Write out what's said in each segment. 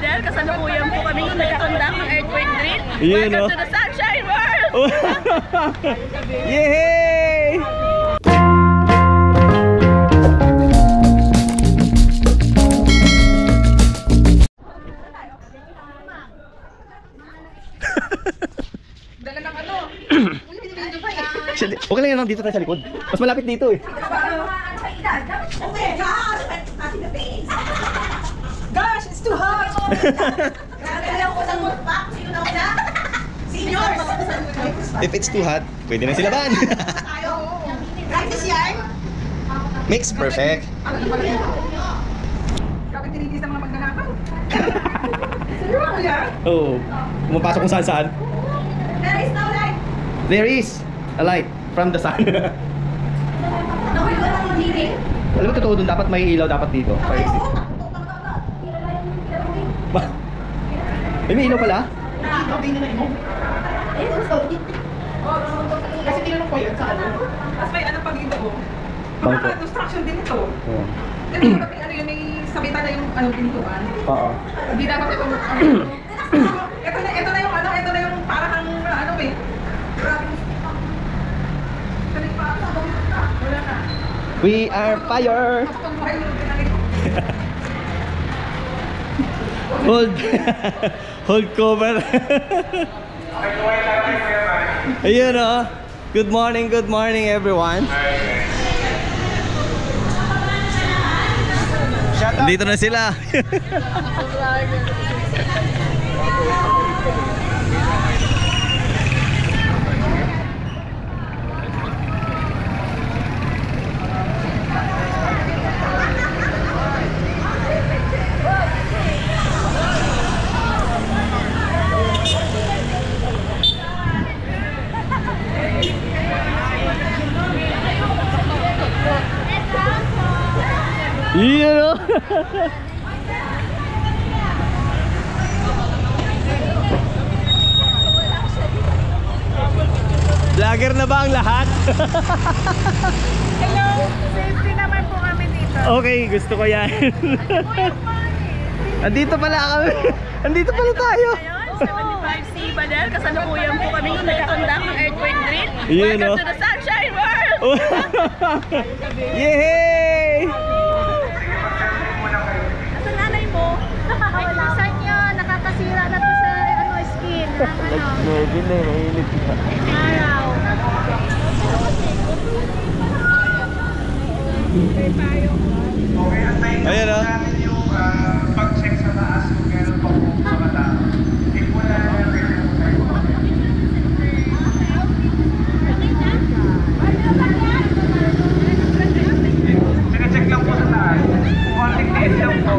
dahil kasalukuyan po kami nung nagkakandak ng earthquake drill. Yun, Welcome to the Sunshine World! Yay! Dala ng ano? Okay lang yan, dito tayo sa likod. Mas malapit dito eh. Gosh, it's too hot! If it's too hot, pwede na sila ban. Practice yan? Mix perfect. Kapit tinigis ng mga magnanakaw. Seryoso yan? Oo. Pumapasok kung saan. There is no light! There is a light from the sun. Nakuliwan ang meeting? Alam mo, totoo dun, dapat may ilaw dapat dito. May ilaw pala? Kasi tinanong ko yun sa ano. Tapos may ano pag ito mo. Magkaka-construction din ito. Oo. Kasi ano yun, may sabitan na yung anong pintuan. Oo. Hindi dapat ito ito na yung ano, ito na yung parang ano eh. Wala na. We are fire! Hold hold cover. Ayun oh. Good morning everyone. Dito na sila. Iya loh. Vlogger na ba ang lahat? Hello! Safety naman po kami dito. Okay, gusto ko yan. Andito pala kami. Andito pala tayo. 75C Badel, kasalukuyan po kami nung nagkakandak ng earthquake drill. Yun, Welcome to the Sunshine World! Yay! Nasaan nanay mo? Wala. Saan yun? Nakakasira na to sa skin. Medyo na, mainit pa. Araw. Ayan o. Pag-check sa taas kung meron pa po mga tao. If wala na check lang po sa taas. Konting tiis lang po.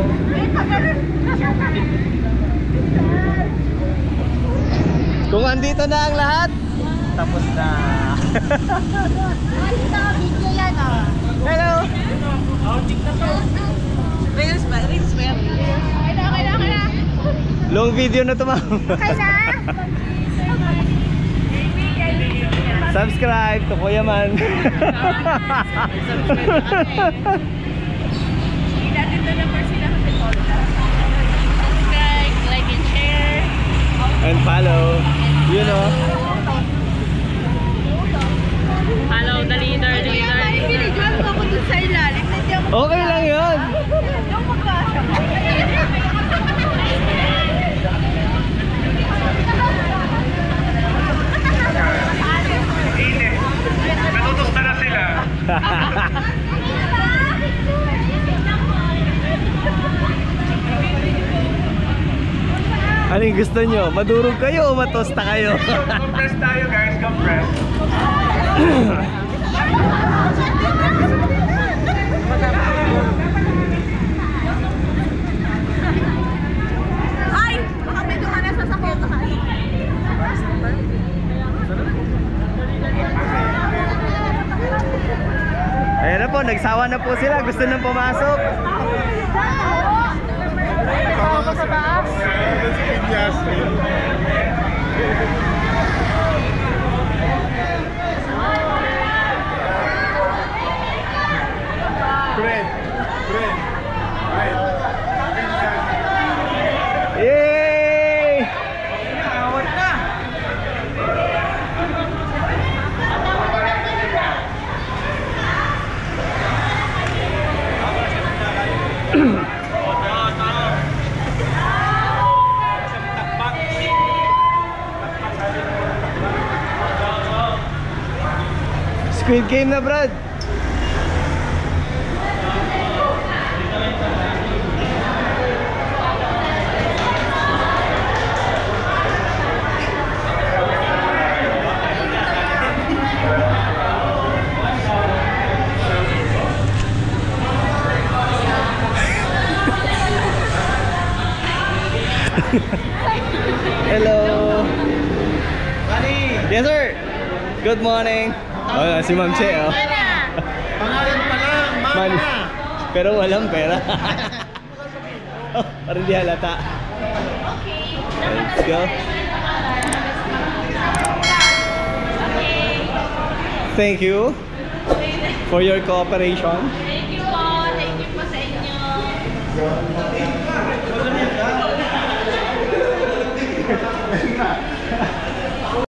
Kung andito na ang lahat, tapos na. Video yan oh. Hello! Reels ba? Kailangan. Long video na to, ma'am. Okay na? Subscribe to Kuya Man. Natin na number sila kasi subscribe, like and share. And follow. You know. Follow the leader. Pinidyoan mo ako dun sa ilalim. Okay lang yun. Yung magkasa. Init. Natutos na sila. Anong gusto nyo? Madurog kayo o matosta kayo? Compress tayo guys, compress. Ay! Baka medyo ka na sasakot. Ayan na po, nagsawa na po sila. Gusto nang pumasok. Sa taas. Squid Game na, Brad. Hello. Yes, sir. Good morning. Oh, si Ma'am Che, oh. Pangalan pa lang, Man, pero walang pera. Oh, parang di halata. Let's go. Thank you for your cooperation. Thank you po sa inyo.